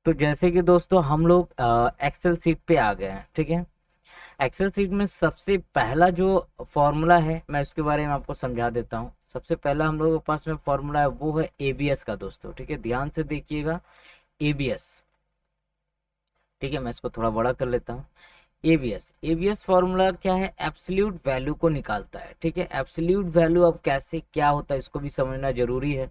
तो जैसे कि दोस्तों हम लोग एक्सेल सीट पे आ गए हैं, ठीक है। एक्सेल सीट में सबसे पहला जो फॉर्मूला है मैं उसके बारे में आपको समझा देता हूँ। सबसे पहला हम लोगों के पास में फॉर्मूला है वो है एबीएस का दोस्तों, ठीक है, ध्यान से देखिएगा। एबीएस, ठीक है, मैं इसको थोड़ा बड़ा कर लेता हूँ। एबीएस, एबीएस फॉर्मूला क्या है, एब्सोल्यूट वैल्यू को निकालता है, ठीक है। एब्सोल्यूट वैल्यू अब कैसे क्या होता है इसको भी समझना जरूरी है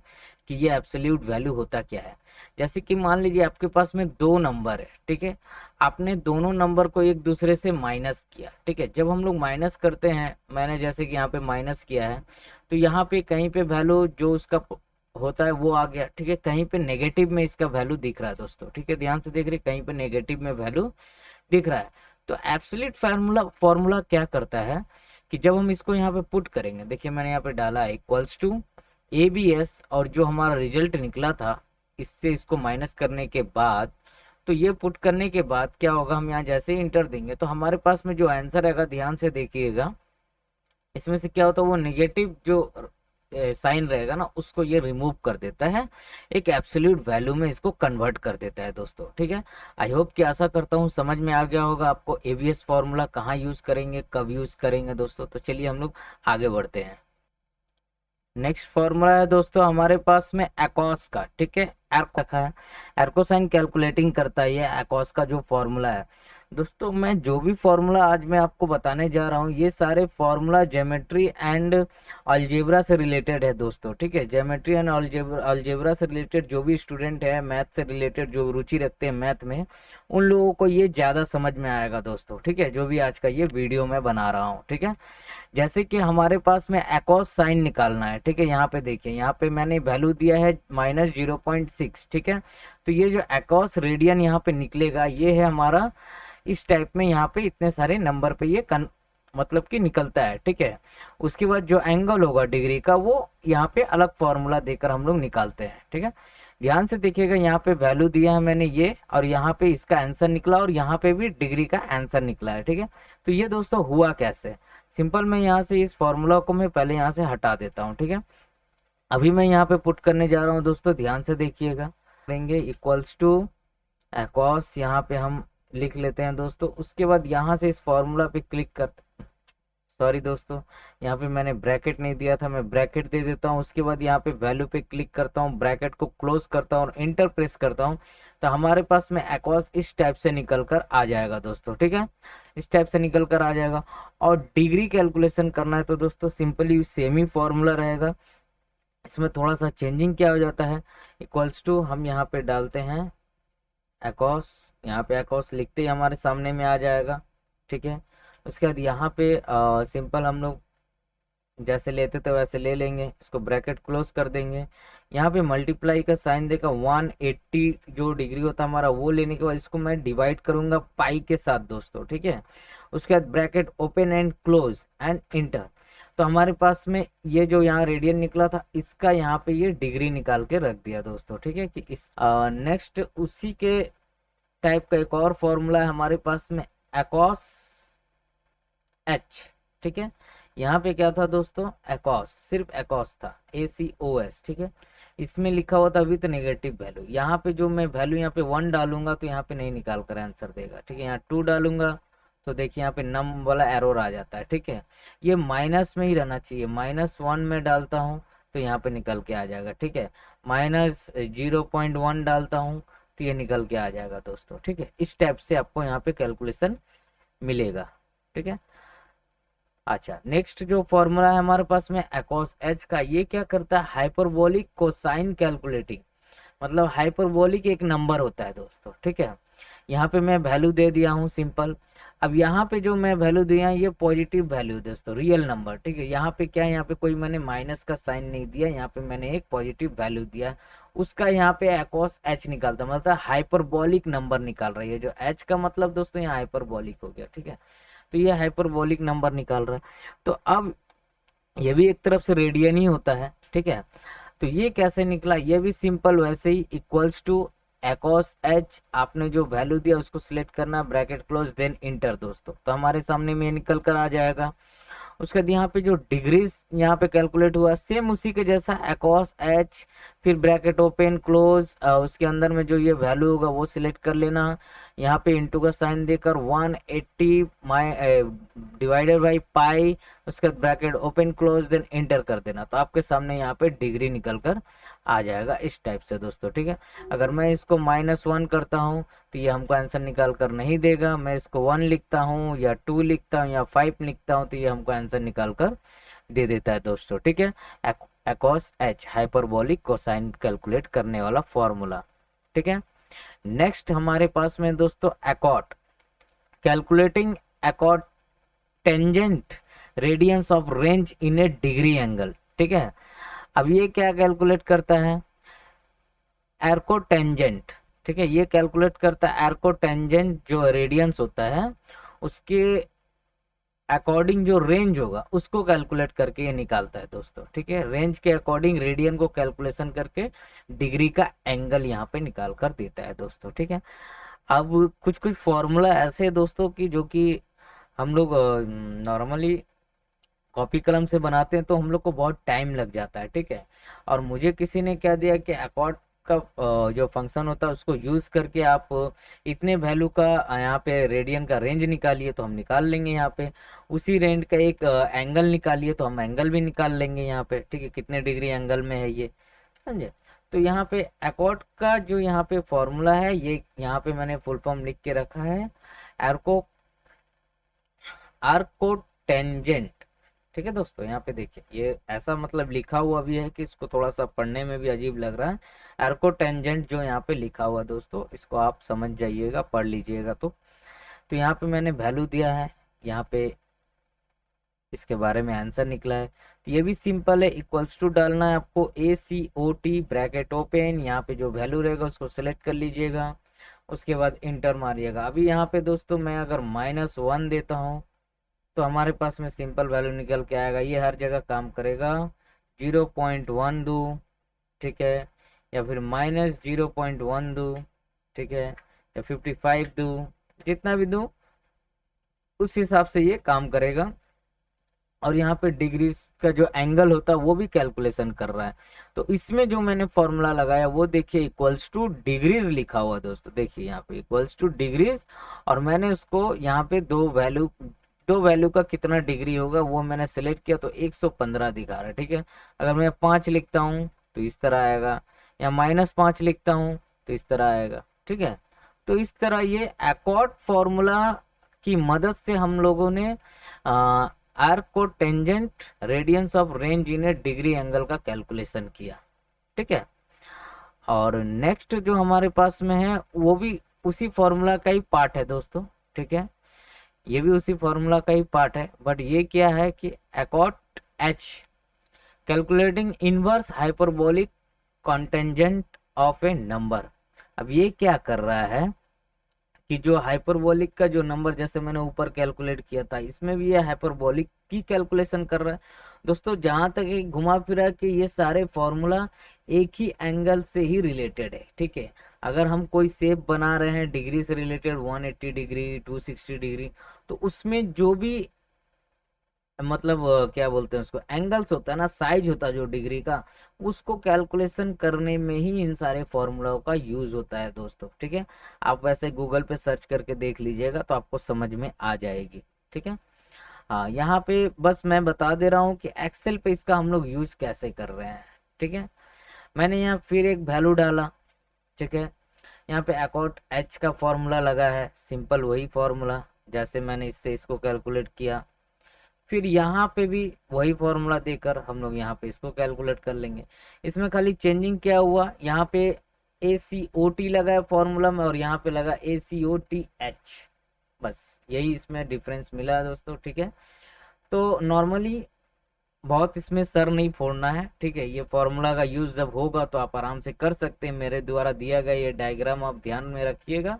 कि ये एब्सोल्यूट वैल्यू होता क्या है। जैसे कि मान लीजिए आपके पास में दो नंबर है, ठीक है। आपने दोनों नंबर को एक दूसरे से माइनस किया, ठीक है। जब हम लोग माइनस करते हैं, मैंने जैसे कि यहाँ पे माइनस किया है, तो यहाँ पे कहीं पे वैल्यू जो उसका होता है वो आ गया, ठीक है। कहीं पे नेगेटिव में इसका वैल्यू दिख रहा है दोस्तों, ठीक है, ध्यान से देख रहे, कहीं पे नेगेटिव में वैल्यू दिख रहा है। तो एब्सोल्यूट फार्मूला फॉर्मूला क्या करता है कि जब हम इसको यहाँ पे पुट करेंगे, देखिए मैंने यहाँ पे डाला इक्वल्स टू एबीएस, और जो हमारा रिजल्ट निकला था इससे इसको माइनस करने के बाद, तो ये पुट करने के बाद क्या होगा, हम यहाँ जैसे ही इंटर देंगे तो हमारे पास में जो आंसर आएगा, ध्यान से देखिएगा, इसमें से क्या होता है वो नेगेटिव जो साइन रहेगा ना उसको ये रिमूव कर देता है, एक एब्सोल्यूट वैल्यू में इसको कन्वर्ट कर देता है दोस्तों, ठीक है। आई होप कि आशा करता हूँ समझ में आ गया होगा आपको एबीएस फॉर्मूला कहाँ यूज करेंगे, कब यूज करेंगे दोस्तों। तो चलिए हम लोग आगे बढ़ते हैं। नेक्स्ट फॉर्मूला है दोस्तों हमारे पास में एकॉस का, ठीक है। एर्को का है, एर्कोसाइन कैलकुलेटिंग करता है ये एकॉस का जो फॉर्मूला है दोस्तों। मैं जो भी फॉर्मूला आज मैं आपको बताने जा रहा हूँ ये सारे फॉर्मूला ज्योमेट्री एंड अलजेब्रा से रिलेटेड है दोस्तों, ठीक है। ज्योमेट्री एंड अलजेब्रा से रिलेटेड जो भी स्टूडेंट है, मैथ से रिलेटेड जो रुचि रखते हैं मैथ में, उन लोगों को ये ज़्यादा समझ में आएगा दोस्तों, ठीक है, जो भी आज का ये वीडियो मैं बना रहा हूँ, ठीक है। जैसे कि हमारे पास में एकॉस साइन निकालना है, ठीक है। यहाँ पे देखिए, यहाँ पे मैंने वैल्यू दिया है -0.6, ठीक है। तो ये जो एकॉस रेडियन यहाँ पे निकलेगा ये है हमारा इस टाइप में, यहाँ पे इतने सारे नंबर पे ये मतलब कि निकलता है, ठीक है। उसके बाद जो एंगल होगा डिग्री का वो यहाँ पे अलग फॉर्मूला देकर हम लोग निकालते हैं, ठीक है। ध्यान से देखिएगा, यहाँ पे वैल्यू दिया है मैंने ये, और यहाँ पे इसका आंसर निकला, और यहाँ पे भी डिग्री का आंसर निकला है, ठीक है। तो ये दोस्तों हुआ कैसे, सिंपल, मैं यहाँ से इस फॉर्मूला को मैं पहले यहाँ से हटा देता हूँ, ठीक है। अभी मैं यहाँ पे पुट करने जा रहा हूँ दोस्तों, ध्यान से देखिएगा। लेंगे इक्वल्स टू एकॉस, यहाँ पे हम लिख लेते हैं दोस्तों। उसके बाद यहाँ से इस फॉर्मूला पे क्लिक कर, सॉरी दोस्तों, यहाँ पे मैंने ब्रैकेट नहीं दिया था, मैं ब्रैकेट दे देता हूँ। उसके बाद यहाँ पे वैल्यू पे क्लिक करता हूँ, ब्रैकेट को क्लोज करता हूँ और इंटर प्रेस करता हूँ, तो हमारे पास में एकॉस इस टाइप से निकल कर आ जाएगा दोस्तों, ठीक है। इस टाइप से निकल कर आ जाएगा। और डिग्री कैलकुलेशन करना है तो दोस्तों सिंपली सेम ही फॉर्मूला रहेगा, इसमें थोड़ा सा चेंजिंग क्या हो जाता है, इक्वल्स टू हम यहाँ पे डालते हैं एकॉस, यहाँ पे एकॉस लिखते ही हमारे सामने में आ जाएगा, ठीक है। उसके बाद यहाँ पे सिंपल हम लोग जैसे लेते थे वैसे ले लेंगे, इसको ब्रैकेट क्लोज कर देंगे। यहाँ पे मल्टीप्लाई का साइन देकर 180 जो डिग्री होता है हमारा वो लेने के बाद इसको मैं डिवाइड करूंगा पाई के साथ दोस्तों, ठीक है। उसके बाद bracket open and close and inter, तो हमारे पास में ये जो यहाँ रेडियन निकला था इसका यहाँ पे ये डिग्री निकाल के रख दिया दोस्तों, ठीक है। कि इस नेक्स्ट उसी के टाइप का एक और फॉर्मूला है हमारे पास में, एकॉस एच, ठीक है। यहाँ पे क्या था दोस्तों, एकॉस, सिर्फ एकॉस था, ACOS, ठीक है। इसमें लिखा हुआ था विथ नेगेटिव वैल्यू, यहाँ पे जो मैं वैल्यू यहाँ पे 1 डालूंगा तो यहाँ पे नहीं निकाल कर आंसर देगा, ठीक है। यहाँ 2 डालूंगा तो देखिए यहाँ पे नम वाला एरोर आ जाता है, ठीक है। ये माइनस में ही रहना चाहिए, -1 में डालता हूँ तो यहाँ पे निकल के आ जाएगा, ठीक है। -0.1 डालता हूँ तो ये निकल के आ जाएगा दोस्तों, ठीक है। इस टाइप से आपको यहाँ पे कैलकुलेशन मिलेगा, ठीक है। अच्छा, नेक्स्ट जो फॉर्मूला है हमारे पास में एकॉस एच का, ये क्या करता है, हाइपरबोलिक कोसाइन कैलकुलेटिंग, मतलब हाइपरबोलिक एक नंबर होता है दोस्तों, ठीक है। यहाँ पे मैं वैल्यू दे दिया हूँ सिंपल। अब यहाँ पे जो मैं वैल्यू दिया है ये पॉजिटिव वैल्यू दोस्तों, रियल नंबर, ठीक है। यहाँ पे क्या है, यहाँ पे कोई मैंने माइनस का साइन नहीं दिया, यहाँ पे मैंने एक पॉजिटिव वैल्यू दिया, उसका यहाँ पे एकॉस एच निकालता, मतलब हाइपरबोलिक नंबर निकाल रही है। जो एच का मतलब दोस्तों यहाँ हाइपरबोलिक हो गया, ठीक है। तो ये हाइपरबोलिक नंबर निकाल रहा है। तो अब ये भी एक तरफ से रेडियन ही होता है, ठीक है। तो ये कैसे निकला, ये भी सिंपल वैसे ही, इक्वल्स टू एकॉस एच, आपने जो वैल्यू दिया उसको सिलेक्ट करना, ब्रैकेट क्लोज देन इंटर दोस्तों, तो हमारे सामने में निकल कर आ जाएगा। उसके बाद यहाँ पे जो डिग्रीज यहाँ पे कैलकुलेट हुआ सेम उसी के जैसा, एकॉस एच फिर ब्रैकेट ओपन क्लोज, उसके अंदर में जो ये वैल्यू होगा वो सिलेक्ट कर लेना, यहाँ पे इंटू का साइन देकर 180 डिवाइडेड बाई पाई, उसके बाद bracket open close then enter कर देना। तो आपके सामने यहाँ पे डिग्री निकल कर आ जाएगा इस टाइप से दोस्तों, ठीक है। अगर मैं इसको -1 करता हूँ तो ये हमको आंसर निकाल कर नहीं देगा। मैं इसको 1 लिखता हूँ या 2 लिखता हूँ या 5 लिखता हूँ तो ये हमको आंसर निकाल कर दे देता है दोस्तों, ठीक है। एकॉस एच हाइपरबोलिक कोसाइन कैलकुलेट करने वाला फॉर्मूला, ठीक है। नेक्स्ट हमारे पास में दोस्तों ACOT, calculating ACOT tangent radians of range in a degree angle, ठीक है। अब ये क्या कैलकुलेट करता है, एरको टेंजेंट, ठीक है। ये कैलकुलेट करता है एरको टेंजेंट जो रेडियंस होता है उसके अकॉर्डिंग जो रेंज होगा उसको कैलकुलेट करके ये निकालता है दोस्तों, ठीक है। रेंज के अकॉर्डिंग रेडियन को कैलकुलेशन करके डिग्री का एंगल यहाँ पे निकाल कर देता है दोस्तों, ठीक है। अब कुछ कुछ फॉर्मूला ऐसे है दोस्तों की जो कि हम लोग नॉर्मली कॉपी कलम से बनाते हैं तो हम लोग को बहुत टाइम लग जाता है, ठीक है। और मुझे किसी ने क्या दिया कि अकॉर्ड का जो फंक्शन होता है उसको यूज करके आप इतने वैल्यू का यहाँ पे रेडियन का रेंज निकालिए, तो हम निकाल लेंगे यहाँ पे। उसी रेंज का एक एंगल निकालिए तो हम एंगल भी निकाल लेंगे यहाँ पे, ठीक है, कितने डिग्री एंगल में है ये, समझे। तो यहाँ पे एकॉर्ड का जो यहाँ पे फॉर्मूला है ये यहाँ पे मैंने फुल फॉर्म लिख के रखा है, एरको आर्को टेंजेंट, ठीक है दोस्तों। यहाँ पे देखिए ये ऐसा मतलब लिखा हुआ भी है कि इसको थोड़ा सा पढ़ने में भी अजीब लग रहा है। एरको टेंजेंट जो यहाँ पे लिखा हुआ दोस्तों इसको आप समझ जाइएगा, पढ़ लीजिएगा। तो यहाँ पे मैंने वैल्यू दिया है, यहाँ पे इसके बारे में आंसर निकला है। तो ये भी सिंपल है, इक्वल्स टू डालना है आपको, ACOT ब्रैकेट ओपन, यहाँ पे जो वैल्यू रहेगा उसको सेलेक्ट कर लीजिएगा, उसके बाद इंटर मारिएगा। अभी यहाँ पे दोस्तों मैं अगर -1 देता हूँ तो हमारे पास में सिंपल वैल्यू निकल के आएगा, ये हर जगह काम करेगा। 0.1 दूँ, ठीक है, या फिर -0.1 दूँ, ठीक है, या 55 दूँ, जितना भी दूँ उस हिसाब से ये काम करेगा। और यहाँ पे डिग्री का जो एंगल होता है वो भी कैलकुलेशन कर रहा है। तो इसमें जो मैंने फॉर्मूला लगाया वो देखिए इक्वल्स टू डिग्रीज लिखा हुआ दोस्तों, देखिए यहाँ पे इक्वल्स टू डिग्रीज, और मैंने उसको यहाँ पे दो वैल्यू का कितना डिग्री होगा वो मैंने सेलेक्ट किया, तो 115 दिखा रहा है, ठीक है। अगर मैं 5 लिखता हूँ तो इस तरह आएगा, या -5 लिखता हूँ तो इस तरह आएगा, ठीक है। तो इस तरह ये एकॉर्ड फॉर्मूला की मदद से हम लोगों ने आर्क को tangent radians of range in a degree angle का कैलकुलेशन किया, ठीक है। और नेक्स्ट जो हमारे पास में है वो भी उसी फॉर्मूला का ही पार्ट है दोस्तों, ठीक है। ये भी उसी फॉर्मूला का ही पार्ट है, बट ये क्या है कि ACOT H calculating inverse hyperbolic cotangent of a number. अब ये क्या कर रहा है कि जो हाइपरबोलिक का जो नंबर जैसे मैंने ऊपर कैलकुलेट किया था, इसमें भी ये हाइपरबोलिक की कैलकुलेशन कर रहा है दोस्तों। जहां तक एक घुमा फिरा कि ये सारे फॉर्मूला एक ही एंगल से ही रिलेटेड है, ठीक है। अगर हम कोई शेप बना रहे हैं डिग्री से रिलेटेड 180 डिग्री 260 डिग्री, तो उसमें जो भी मतलब क्या बोलते हैं उसको, एंगल्स होता है ना, साइज होता है जो डिग्री का, उसको कैलकुलेशन करने में ही इन सारे फॉर्मूलाओं का यूज होता है दोस्तों, ठीक है। आप वैसे गूगल पे सर्च करके देख लीजिएगा तो आपको समझ में आ जाएगी, ठीक है। हाँ, यहाँ पे बस मैं बता दे रहा हूँ कि एक्सेल पे इसका हम लोग यूज कैसे कर रहे हैं, ठीक है। मैंने यहाँ फिर एक वैल्यू डाला, ठीक है। यहाँ पे एकॉट एच का फॉर्मूला लगा है, सिंपल वही फॉर्मूला जैसे मैंने इससे इसको कैलकुलेट किया। फिर यहाँ पे भी वही फॉर्मूला देकर हम लोग यहाँ पे इसको कैलकुलेट कर लेंगे। इसमें खाली चेंजिंग क्या हुआ, यहाँ पे ACOT लगा है फॉर्मूला में और यहाँ पे लगा ACOTH, बस यही इसमें डिफरेंस मिला है दोस्तों, ठीक है। तो नॉर्मली बहुत इसमें सर नहीं फोड़ना है, ठीक है। ये फॉर्मूला का यूज जब होगा तो आप आराम से कर सकते हैं। मेरे द्वारा दिया गया ये डायग्राम आप ध्यान में रखिएगा,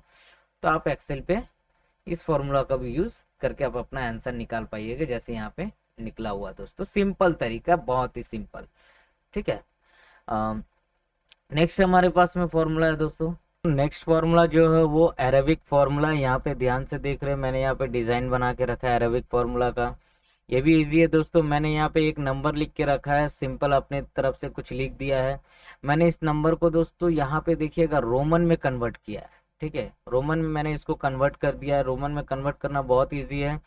तो आप एक्सेल पे इस फॉर्मूला का भी यूज करके आप अपना आंसर निकाल पाइएगा, जैसे यहाँ पे निकला हुआ दोस्तों। सिंपल तरीका, बहुत ही सिंपल, ठीक है। नेक्स्ट हमारे पास में फॉर्मूला है दोस्तों, नेक्स्ट फॉर्मूला जो है वो अरेबिक फॉर्मूला है। यहाँ पे ध्यान से देख रहे हैं, मैंने यहाँ पे डिजाइन बना के रखा है अरेबिक फॉर्मूला का। ये भी इजी है दोस्तों। मैंने यहाँ पे एक नंबर लिख के रखा है, सिंपल अपने तरफ से कुछ लिख दिया है। मैंने इस नंबर को दोस्तों यहाँ पे देखिएगा रोमन में कन्वर्ट किया है, ठीक है, रोमन में मैंने इसको कन्वर्ट कर दिया है। रोमन में कन्वर्ट करना बहुत ईजी है।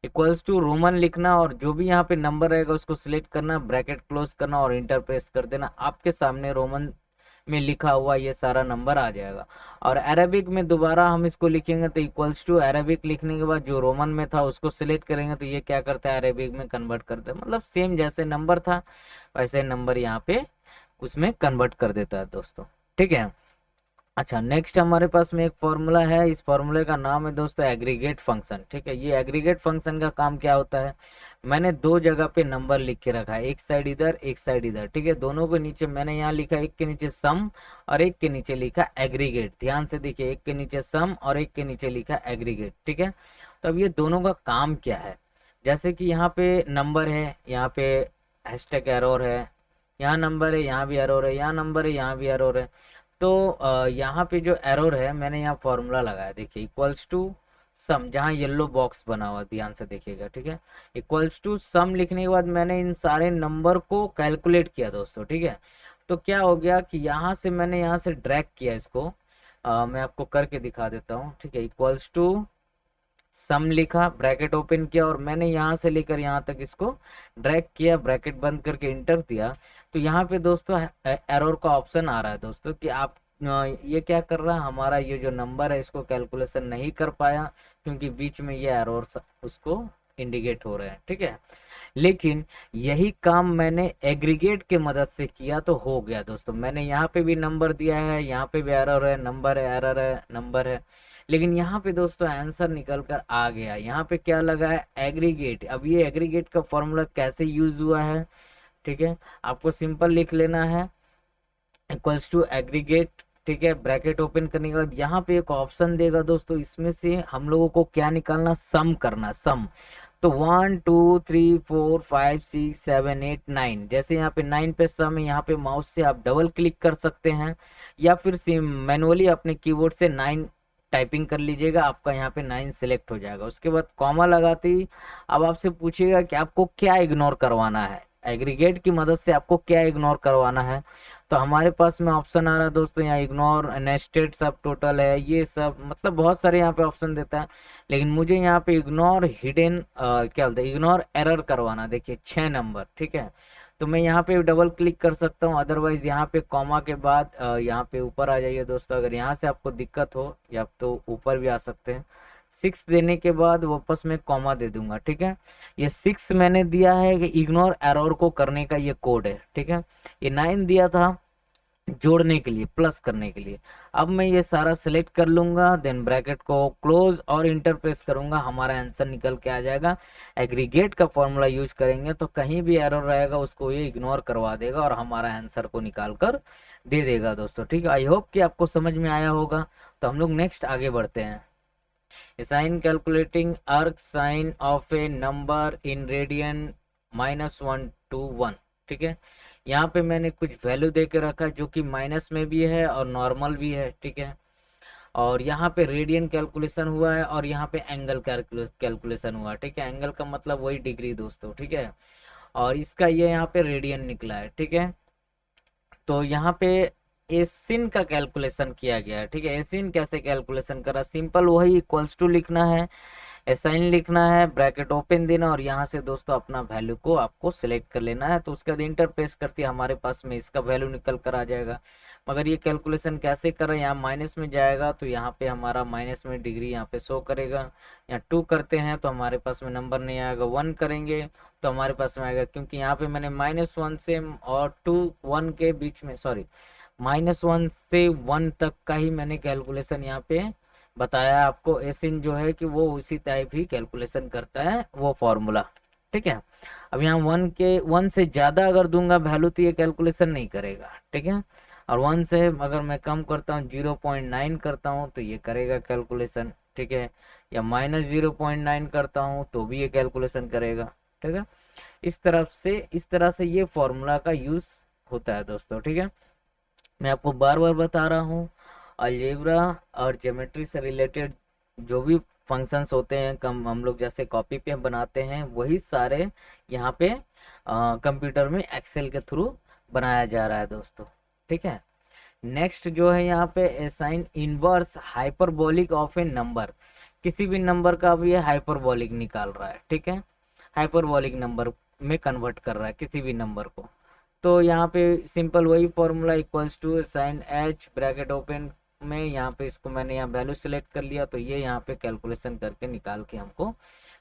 इक्वल्स टू रोमन लिखना और जो भी यहाँ पे नंबर रहेगा उसको सिलेक्ट करना, ब्रैकेट क्लोज करना और इंटर प्रेस कर देना। आपके सामने रोमन में लिखा हुआ ये सारा नंबर आ जाएगा। और अरेबिक में दोबारा हम इसको लिखेंगे तो इक्वल्स टू अरेबिक लिखने के बाद जो रोमन में था उसको सिलेक्ट करेंगे तो ये क्या करता है, अरेबिक में कन्वर्ट करता है। मतलब सेम जैसे नंबर था वैसे नंबर यहाँ पे उसमें कन्वर्ट कर देता है दोस्तों, ठीक है। अच्छा, नेक्स्ट हमारे पास में एक फॉर्मूला है। इस फॉर्मूले का नाम है दोस्तों एग्रीगेट फंक्शन, ठीक है। ये एग्रीगेट फंक्शन का काम क्या होता है, मैंने दो जगह पे नंबर लिख के रखा है, एक साइड इधर एक साइड इधर, ठीक है। दोनों के नीचे मैंने यहाँ लिखा, एक के नीचे सम और एक के नीचे लिखा एग्रीगेट। ध्यान से देखिए, एक के नीचे सम और एक के नीचे लिखा एग्रीगेट, ठीक है। तो अब ये दोनों का काम क्या है, जैसे कि यहाँ पे नंबर है, यहाँ पे हैशटैग एरर है, यहाँ नंबर है, यहाँ भी एरर है, यहाँ नंबर है, यहाँ भी एरर है। तो यहाँ पे जो एरर है मैंने यहाँ फॉर्मूला लगाया, देखिए इक्वल्स टू सम, जहाँ येलो बॉक्स बना हुआ ध्यान से देखिएगा, ठीक है। इक्वल्स टू सम लिखने के बाद मैंने इन सारे नंबर को कैलकुलेट किया दोस्तों, ठीक है। तो क्या हो गया कि यहाँ से मैंने यहाँ से ड्रैग किया इसको, मैं आपको करके दिखा देता हूँ, ठीक है। इक्वल्स टू सम लिखा, ब्रैकेट ओपन किया और मैंने यहाँ से लेकर यहाँ तक इसको ड्रैग किया, ब्रैकेट बंद करके इंटर दिया। तो यहाँ पे दोस्तों एरर का ऑप्शन आ रहा है दोस्तों कि आप ये क्या कर रहा है, हमारा ये जो नंबर है इसको कैलकुलेशन नहीं कर पाया क्योंकि बीच में ये एरर उसको इंडिकेट हो रहे हैं, ठीक है। लेकिन यही काम मैंने एग्रीगेट के मदद से किया तो हो गया दोस्तों। मैंने यहाँ पे भी नंबर दिया है, यहाँ पे भी एरर है, नंबर है, एरर है, नंबर है, लेकिन यहाँ पे दोस्तों आंसर निकल कर आ गया। यहाँ पे क्या लगा है, एग्रीगेट। अब ये एग्रीगेट का फॉर्मूला कैसे यूज हुआ है, ठीक है, आपको सिंपल लिख लेना है, इक्वल्स टू एग्रीगेट, ठीक है। ब्रैकेट ओपन करने के बाद यहाँ पे एक ऑप्शन देगा दोस्तों, इसमें से हम लोगों को क्या निकालना, सम करना, सम। तो 1 2 3 4 5 6 7 8 9, जैसे यहाँ पे 9 पे सम है, यहाँ पे माउस से आप डबल क्लिक कर सकते हैं या फिर मैनुअली अपने कीबोर्ड से 9 टाइपिंग कर लीजिएगा, आपका यहाँ पे 9 सिलेक्ट हो जाएगा। उसके बाद कॉमा लगाते ही अब आपसे पूछिएगा कि आपको क्या इग्नोर करवाना है, एग्रीगेट की मदद से आपको क्या इग्नोर करवाना है। तो हमारे पास में ऑप्शन आ रहा है दोस्तों यहाँ इग्नोर नेस्टेड सब टोटल है, ये सब मतलब बहुत सारे यहाँ पे ऑप्शन देता है, लेकिन मुझे यहाँ पे इग्नोर हिडन क्या बोलते हैं, इग्नोर एरर करवाना। देखिए 6 नंबर, ठीक है। तो मैं यहाँ पे डबल क्लिक कर सकता हूँ, अदरवाइज यहाँ पे कॉमा के बाद यहाँ पे ऊपर आ जाइए दोस्तों। अगर यहाँ से आपको दिक्कत हो या तो ऊपर भी आ सकते हैं। 6 देने के बाद वापस मैं कॉमा दे दूंगा, ठीक है। ये 6 मैंने दिया है कि इग्नोर एरर को करने का ये कोड है, ठीक है। ये 9 दिया था जोड़ने के लिए, प्लस करने के लिए। अब मैं ये सारा सिलेक्ट कर लूंगा, देन ब्रैकेट को क्लोज और इंटर प्रेस करूंगा, हमारा आंसर निकल के आ जाएगा। एग्रीगेट का फॉर्मूला यूज करेंगे तो कहीं भी एरर रहेगा उसको ये इग्नोर करवा देगा और हमारा आंसर को निकाल कर दे देगा दोस्तों, ठीक है। आई होप कि आपको समझ में आया होगा। तो हम लोग नेक्स्ट आगे बढ़ते हैं। Sine calculating arc sine of a number in radian -1 to 1, ठीक है। यहाँ पे मैंने कुछ वैल्यू दे के रखा है जो कि माइनस में भी है और नॉर्मल भी है, ठीक है। और यहाँ पे रेडियन कैलकुलेशन हुआ है और यहाँ पे एंगल कैलकुलेशन हुआ है, ठीक है। एंगल का मतलब वही डिग्री दोस्तों, ठीक है। और इसका ये यहाँ पे रेडियन निकला है, ठीक है। तो यहाँ पे एसिन का कैलकुलेशन किया गया है, ठीक है। एसिन कैसे कैलकुलेशन करा, सिंपल वही इक्वल्स टू लिखना है, एसाइन लिखना है, ब्रैकेट ओपन देना और यहाँ से दोस्तों अपना वैल्यू को आपको सिलेक्ट कर लेना है। तो उसके बाद इंटर प्रेस करते हैं, हमारे पास में इसका वैल्यू निकल कर आ जाएगा। मगर ये कैलकुलेशन कैसे कर रहे हैं, यहाँ माइनस में जाएगा तो यहाँ पे हमारा माइनस में डिग्री यहाँ पे शो करेगा। यहाँ 2 करते हैं तो हमारे पास में नंबर नहीं आएगा, 1 करेंगे तो हमारे पास में आएगा, क्योंकि यहाँ पे मैंने -1 से और 2 1 के बीच में, सॉरी -1 से 1 तक का ही मैंने कैलकुलेशन यहाँ पे बताया आपको। एसिन जो है कि वो उसी टाइप ही कैलकुलेशन करता है वो फॉर्मूला, ठीक है। अब यहाँ 1 से ज्यादा अगर दूंगा वैल्यू तो ये कैलकुलेशन नहीं करेगा, ठीक है। और 1 से अगर मैं कम करता हूँ 0.9 करता हूँ तो ये करेगा कैलकुलेशन, ठीक है। या -0.9 करता हूँ तो भी ये कैलकुलेशन करेगा, ठीक है। इस तरह से ये फॉर्मूला का यूज होता है दोस्तों, ठीक है। मैं आपको बार बार बता रहा हूँ, अलजेब्रा और ज्योमेट्री से रिलेटेड जो भी फंक्शंस होते हैं कम हम लोग जैसे कॉपी पे बनाते हैं, वही सारे यहाँ पे कंप्यूटर में एक्सेल के थ्रू बनाया जा रहा है दोस्तों। ठीक है, नेक्स्ट जो है यहाँ पे assign inverse hyperbolic of a number, किसी भी नंबर का अब ये हाइपरबोलिक निकाल रहा है। ठीक है, हाइपरबोलिक नंबर में कन्वर्ट कर रहा है किसी भी नंबर को। तो यहाँ पे सिंपल वही formula equals to sine h bracket open में, यहाँ पे इसको मैंने यहाँ वैल्यू सेलेक्ट कर लिया, तो ये यहाँ पे कैलकुलेशन करके निकाल के हमको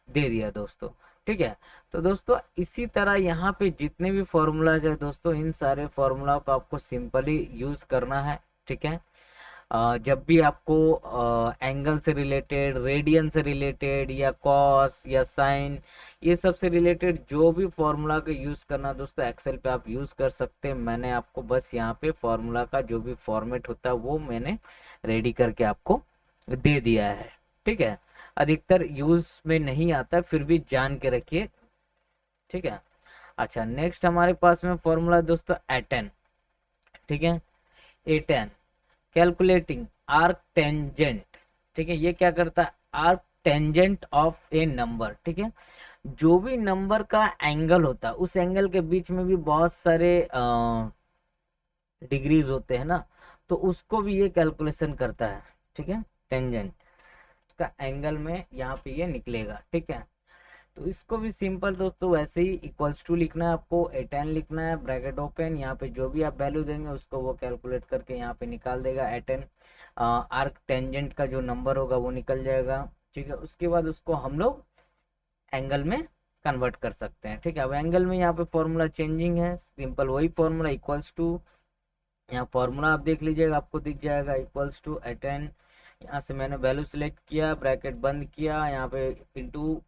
दे दिया दोस्तों। ठीक है, तो दोस्तों इसी तरह यहाँ पे जितने भी फॉर्मूलाज है दोस्तों, इन सारे फॉर्मूला को आपको सिंपली यूज करना है। ठीक है, जब भी आपको एंगल से रिलेटेड, रेडियन से रिलेटेड, या कॉस या साइन, ये सब से रिलेटेड जो भी फॉर्मूला का यूज़ करना दोस्तों, एक्सेल पे आप यूज़ कर सकते हैं। मैंने आपको बस यहाँ पे फॉर्मूला का जो भी फॉर्मेट होता है वो मैंने रेडी करके आपको दे दिया है। ठीक है, अधिकतर यूज़ में नहीं आता, फिर भी जान के रखिए। ठीक है, अच्छा नेक्स्ट हमारे पास में फॉर्मूला दोस्तों A10। ठीक है, A10 कैलकुलेटिंग आर्क टेंजेंट। ठीक है, ये क्या करता है, arc tangent of a number. ठीक है, जो भी नंबर का एंगल होता है उस एंगल के बीच में भी बहुत सारे डिग्रीज होते हैं ना, तो उसको भी ये कैलकुलेशन करता है। ठीक है, टेंजेंट का एंगल में यहाँ पे ये निकलेगा। ठीक है, तो इसको भी सिंपल दोस्तों वैसे ही इक्वल्स टू लिखना है आपको, A10 लिखना है ब्रैकेट ओपन, यहाँ पे जो भी आप वैल्यू देंगे उसको वो कैलकुलेट करके यहाँ पे निकाल देगा। A10 आर्क टेंजेंट का जो नंबर होगा वो निकल जाएगा। ठीक है, उसके बाद उसको हम लोग एंगल में कन्वर्ट कर सकते हैं। ठीक है, अब एंगल में यहाँ पे फॉर्मूला चेंजिंग है, सिंपल वही फॉर्मूला इक्वल्स टू, यहाँ फॉर्मूला आप देख लीजिएगा आपको दिख जाएगा, इक्वल्स टू A10, यहाँ से मैंने वैल्यू सिलेक्ट किया, ब्रैकेट बंद किया, यहाँ पे इंटू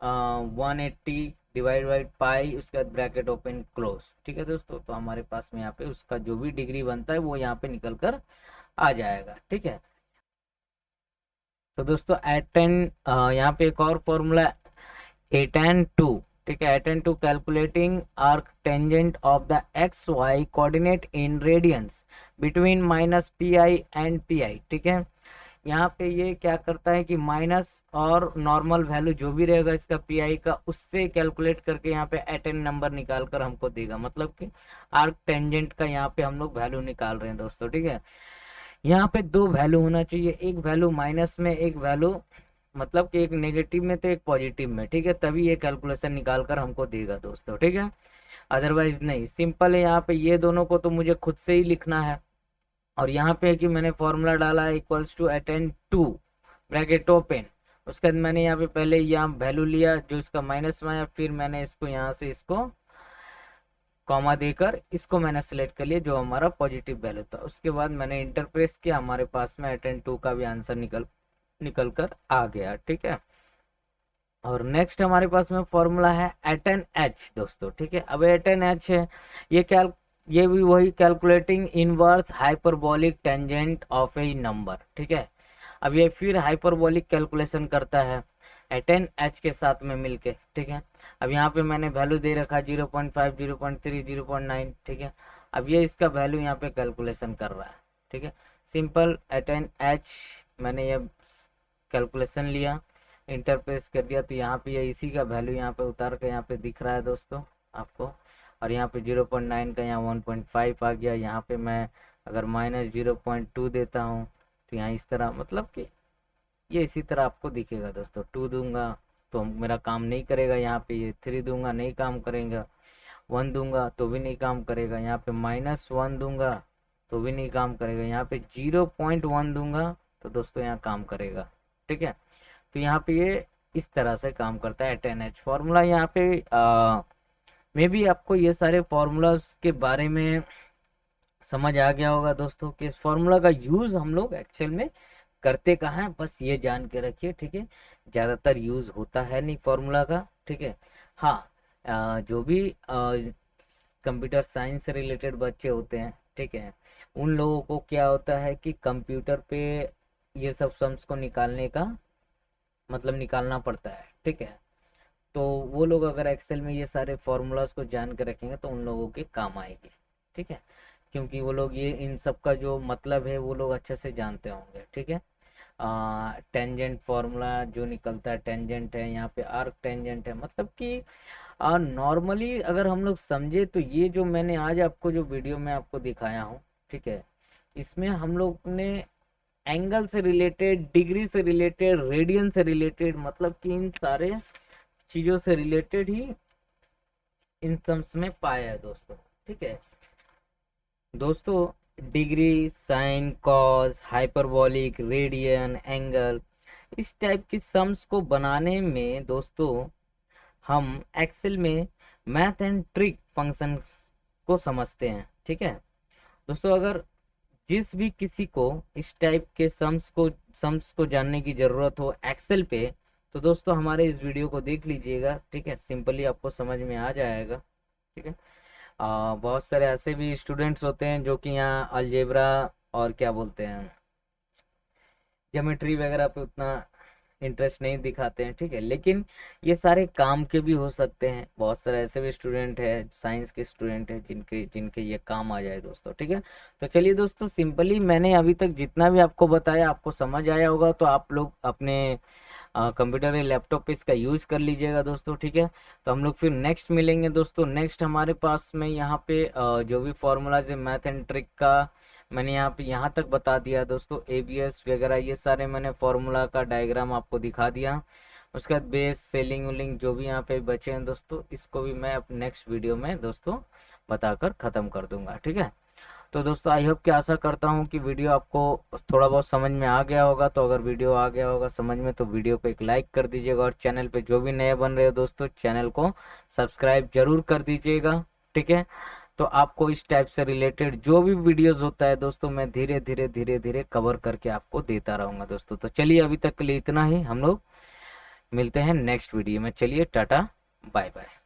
180 डिवाइड बाई पाई, उसके बाद ब्रैकेट ओपन क्लोज। ठीक है दोस्तों, तो हमारे पास में यहाँ पे उसका जो भी डिग्री बनता है वो यहाँ पे निकल कर आ जाएगा। ठीक है, तो दोस्तों A10 यहाँ पे एक और फॉर्मूला A10 2। ठीक है, A10 2 calculating arc tangent of the x y coordinate in radians between minus p i and p i. ठीक है, यहाँ पे ये क्या करता है कि माइनस और नॉर्मल वैल्यू जो भी रहेगा इसका पी आई का, उससे कैलकुलेट करके यहाँ पे A10 नंबर निकाल कर हमको देगा, मतलब कि आर्क टेंजेंट का यहाँ पे हम लोग वैल्यू निकाल रहे हैं दोस्तों। ठीक है, यहाँ पे दो वैल्यू होना चाहिए, एक वैल्यू माइनस में, एक वैल्यू मतलब कि एक नेगेटिव में तो एक पॉजिटिव में। ठीक है, तभी ये कैलकुलेशन निकाल कर हमको देगा दोस्तों। ठीक है, अदरवाइज नहीं। सिंपल है, यहाँ पे ये दोनों को तो मुझे खुद से ही लिखना है, और यहाँ पे कि मैंने फॉर्मूला डाला है equals to A10 2 bracket open, उसके बाद मैंने यहाँ पे पहले यहाँ वैल्यू लिया जो इसका माइनस में आया, फिर मैंने इसको यहाँ से इसको कॉमा देकर इसको मैंने सिलेक्ट कर लिया जो हमारा पॉजिटिव वैल्यू था। उसके बाद मैंने इंटर प्रेस किया, हमारे पास में A10 2 का भी आंसर निकल कर आ गया। ठीक है, और नेक्स्ट हमारे पास में फॉर्मूला है A10H दोस्तों। ठीक है, अब A10H है, ये भी वही calculating inverse hyperbolic tangent of a number. ठीक है, अब ये फिर हाइपरबोलिक कैलकुलेशन करता है A10H के साथ में मिलके। ठीक है, अब यहाँ पे मैंने वैल्यू दे रखा 0.5 0.3 0.9। ठीक है, अब ये इसका वैल्यू यहाँ पे कैलकुलेशन कर रहा है। ठीक है, सिंपल A10H मैंने ये कैलकुलेशन लिया, इंटर प्रेस कर दिया, तो यहाँ पे ये इसी का वैल्यू यहाँ पे उतार के यहाँ पे दिख रहा है दोस्तों आपको, और यहाँ पे 0.9 का यहाँ 1.5 आ गया। यहाँ पे मैं अगर -0.2 देता हूँ तो यहाँ इस तरह, मतलब कि ये इसी तरह आपको दिखेगा दोस्तों। 2 दूंगा तो मेरा काम नहीं करेगा, यहाँ पे ये 3 दूंगा नहीं काम करेगा, 1 दूंगा तो भी नहीं काम करेगा, यहाँ पे -1 दूंगा तो भी नहीं काम करेगा, यहाँ पे 0.1 दूंगा तो दोस्तों यहाँ काम करेगा। ठीक है, तो यहाँ पे ये इस तरह से काम करता है A10H फॉर्मूला। यहाँ पे मे भी आपको ये सारे फॉर्मूलाज के बारे में समझ आ गया होगा दोस्तों कि इस फॉर्मूला का यूज हम लोग एक्सेल में करते कहाँ हैं, बस ये जान के रखिए। ठीक है, ज़्यादातर यूज होता है नहीं फॉर्मूला का। ठीक है, हाँ जो भी कंप्यूटर साइंस से रिलेटेड बच्चे होते हैं, ठीक है, उन लोगों को क्या होता है कि कंप्यूटर पे ये सब सम्स को निकालने का मतलब निकालना पड़ता है। ठीक है, तो वो लोग अगर एक्सेल में ये सारे फॉर्मूलाज को जान के रखेंगे तो उन लोगों के काम आएगी। ठीक है, क्योंकि वो लोग ये इन सब का जो मतलब है वो लोग अच्छे से जानते होंगे। ठीक है, टेंजेंट फार्मूला जो निकलता है, टेंजेंट है, यहाँ पे आर्क टेंजेंट है, मतलब कि नॉर्मली अगर हम लोग समझे तो ये जो मैंने आज आपको जो वीडियो में आपको दिखाया हूँ, ठीक है, इसमें हम लोग ने एंगल से रिलेटेड, डिग्री से रिलेटेड, रेडियन से रिलेटेड, मतलब कि इन सारे चीजों से रिलेटेड ही इन सम्स में पाया है दोस्तों। ठीक है दोस्तों, degree, sine, cos, hyperbolic, radian, angle, इस टाइप की सम्स को बनाने में दोस्तों हम एक्सेल में मैथ एंड ट्रिक फंक्शंस को समझते हैं। ठीक है दोस्तों, अगर जिस भी किसी को इस टाइप के सम्स को जानने की ज़रूरत हो एक्सेल पे, तो दोस्तों हमारे इस वीडियो को देख लीजिएगा। ठीक है, सिंपली आपको समझ में आ जाएगा। ठीक है, बहुत सारे ऐसे भी स्टूडेंट्स होते हैं जो कि यहाँ अलजेब्रा और क्या बोलते हैं, ज्योमेट्री वगैरह पे उतना इंटरेस्ट नहीं दिखाते हैं। ठीक है, लेकिन ये सारे काम के भी हो सकते हैं। बहुत सारे ऐसे भी स्टूडेंट हैं, साइंस के स्टूडेंट हैं, जिनके जिनके ये काम आ जाए दोस्तों। ठीक है, तो चलिए दोस्तों, सिंपली मैंने अभी तक जितना भी आपको बताया आपको समझ आया होगा, तो आप लोग अपने कंप्यूटर या लैपटॉप पे इसका यूज कर लीजिएगा दोस्तों। ठीक है, तो हम लोग फिर नेक्स्ट मिलेंगे दोस्तों। नेक्स्ट हमारे पास में यहाँ पे जो भी फॉर्मूलाज है मैथ एंड ट्रिक का, मैंने यहाँ पे यहाँ तक बता दिया दोस्तों। एबीएस वगैरह ये सारे मैंने फॉर्मूला का डायग्राम आपको दिखा दिया। उसके बाद बेस, सेलिंग वेलिंग जो भी यहाँ पे बचे हैं दोस्तों, इसको भी मैं अब नेक्स्ट वीडियो में दोस्तों बताकर ख़त्म कर दूंगा। ठीक है, तो दोस्तों आई होप कि आशा करता हूँ कि वीडियो आपको थोड़ा बहुत समझ में आ गया होगा। तो अगर वीडियो आ गया होगा समझ में, तो वीडियो को एक लाइक कर दीजिएगा, और चैनल पे जो भी नए बन रहे हो दोस्तों, चैनल को सब्सक्राइब जरूर कर दीजिएगा। ठीक है, तो आपको इस टाइप से रिलेटेड जो भी वीडियोस होता है दोस्तों, मैं धीरे धीरे धीरे धीरे कवर करके आपको देता रहूँगा दोस्तों। तो चलिए अभी तक के लिए इतना ही, हम लोग मिलते हैं नेक्स्ट वीडियो में। चलिए टाटा, बाय बाय।